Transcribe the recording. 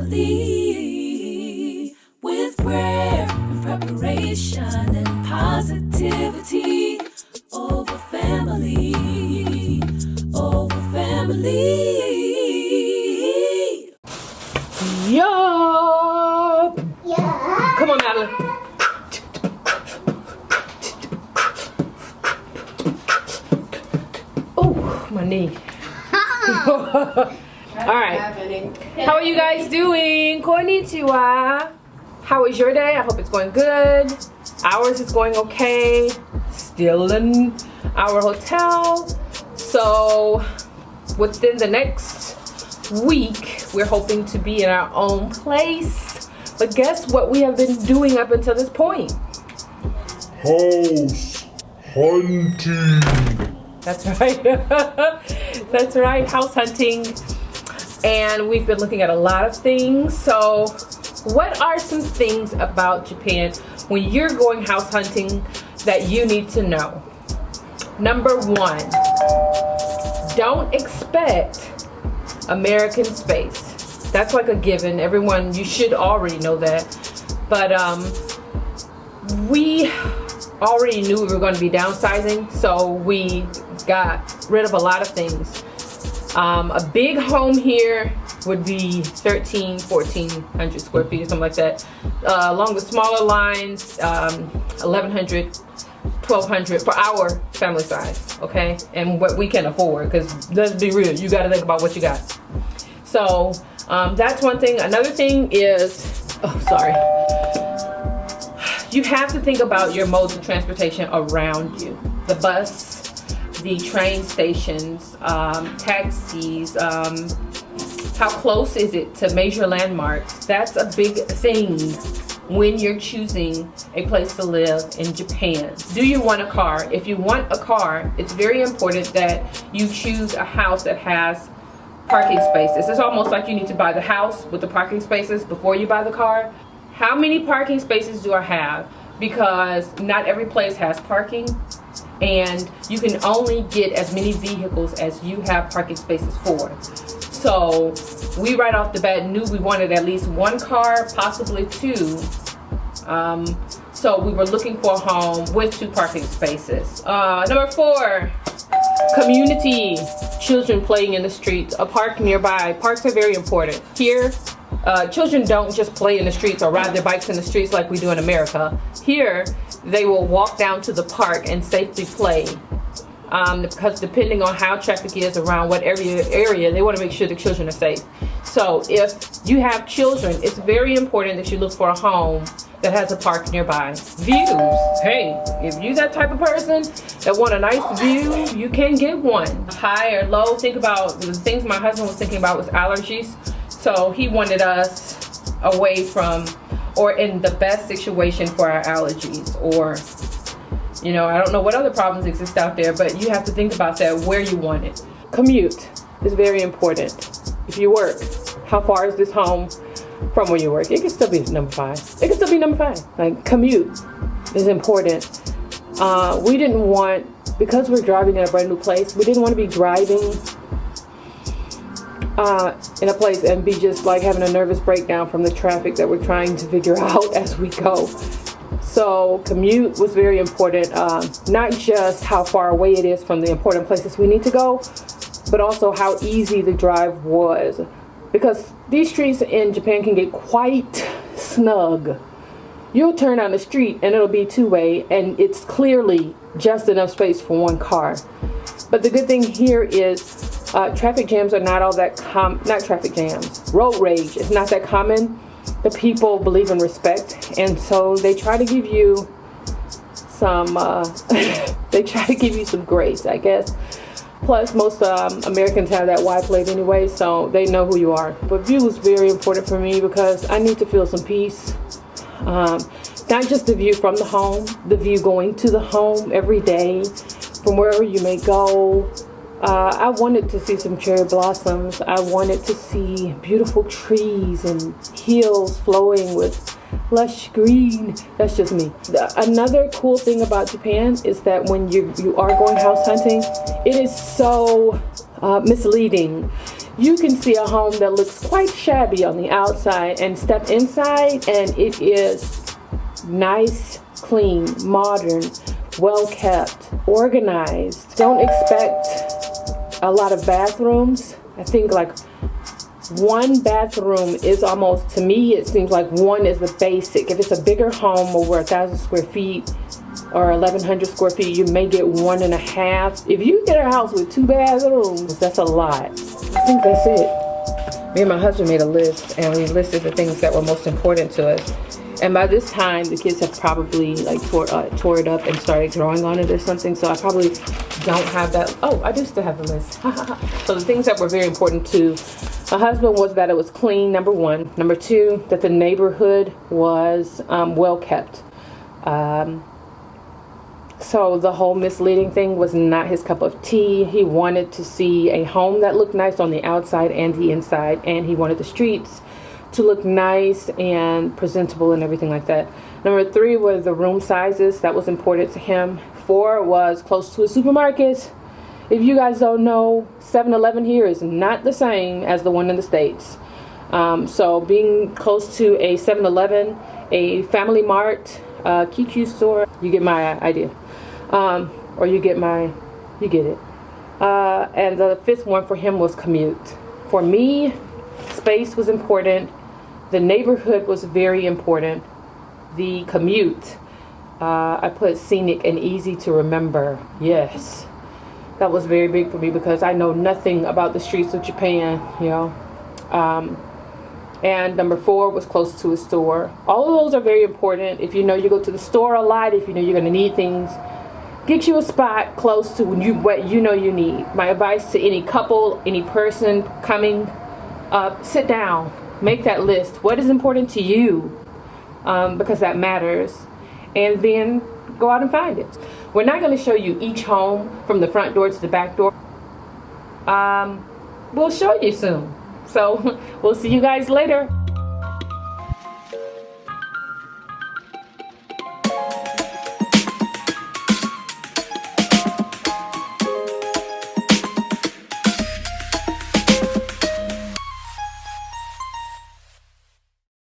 family with prayer and preparation and positivity over family, over family. Yup! Yeah. Come on, Madeline. Oh, my knee. All right. How are you guys doing? Konnichiwa. How was your day? I hope it's going good. Ours is going okay. Still in our hotel. So within the next week, we're hoping to be in our own place. But guess what we have been doing up until this point? House hunting. That's right. That's right, house hunting. And we've been looking at a lot of things. So what are some things about Japan when you're going house hunting that you need to know? Number one, don't expect American space. That's like a given. Everyone, you should already know that. But we already knew we were going to be downsizing, so we got rid of a lot of things. A big home here would be 1,400 square feet or something like that. Along the smaller lines, 1,100, 1,200 for our family size, okay? And what we can afford, because let's be real, you got to think about what you got. So that's one thing. Another thing is, you have to think about your modes of transportation around you. The bus, the train stations, taxis, how close is it to major landmarks? That's a big thing when you're choosing a place to live in Japan. Do you want a car? If you want a car, it's very important that you choose a house that has parking spaces. It's almost like you need to buy the house with the parking spaces before you buy the car. How many parking spaces do I have? Because not every place has parking, and you can only get as many vehicles as you have parking spaces for. So we right off the bat knew we wanted at least one car, possibly two. So we were looking for a home with 2 parking spaces. Number 4, community. Children playing in the streets, a park nearby. Parks are very important. Here, children don't just play in the streets or ride their bikes in the streets like we do in America. Here, they will walk down to the park and safely play. Because depending on how traffic is around what area, they want to make sure the children are safe. So if you have children, it's very important that you look for a home that has a park nearby. Views. Hey, if you're that type of person that want a nice view, you can get one. High or low, think about the things my husband was thinking about was allergies. So he wanted us away from, or in the best situation for our allergies, or you know, I don't know what other problems exist out there, but you have to think about that, where you want it. Commute is very important. If you work, how far is this home from where you work? It can still be number 5. It can still be number 5. Like, commute is important. We didn't want, because we're driving in a brand new place, we didn't want to be driving in a place and be just like having a nervous breakdown from the traffic that we're trying to figure out as we go. So commute was very important, not just how far away it is from the important places we need to go, but also how easy the drive was. Because these streets in Japan can get quite snug. You'll turn down the street and it'll be 2-way, and it's clearly just enough space for one car. But the good thing here is traffic jams are not all that not traffic jams. Road rage is not that common. The people believe in respect, and so they try to give you some some grace, I guess. Plus, most Americans have that wide plate anyway, so they know who you are. But view is very important for me because I need to feel some peace. Not just the view from the home, the view going to the home every day, from wherever you may go. I wanted to see some cherry blossoms. I wanted to see beautiful trees and hills flowing with lush green. That's just me. Another cool thing about Japan is that when you are going house hunting, it is so misleading. You can see a home that looks quite shabby on the outside and step inside and it is nice, clean, modern, well kept, organized. Don't expect a lot of bathrooms. I think like one bathroom is almost, to me, it seems like one is the basic. If it's a bigger home over 1,000 square feet or 1,100 square feet, you may get 1.5. If you get a house with 2 bathrooms, that's a lot. I think that's it. Me and my husband made a list and we listed the things that were most important to us. And by this time, the kids have probably like tore it up and started drawing on it or something. So I probably don't have that. Oh, I do still have the list. So the things that were very important to my husband was that it was clean, number one. Number two, that the neighborhood was well kept. So the whole misleading thing was not his cup of tea. He wanted to see a home that looked nice on the outside and the inside. And he wanted the streets to look nice and presentable and everything like that. Number three was the room sizes. That was important to him. 4 was close to a supermarket. If you guys don't know, 7-Eleven here is not the same as the one in the States. So being close to a 7-Eleven, a Family Mart, QQ store, you get my idea. Or you get it. And the 5th one for him was Commute. For me, space was important. The neighborhood was very important. The commute, I put scenic and easy to remember. Yes, that was very big for me because I know nothing about the streets of Japan, you know. And number 4 was close to a store. All of those are very important. If you know you go to the store a lot, if you know you're going to need things, get you a spot close to what you know you need. My advice to any couple, any person coming up, sit down, make that list. What is important to you? Because that matters. And then go out and find it. We're not going to show you each home from the front door to the back door. We'll show you soon. So we'll see you guys later.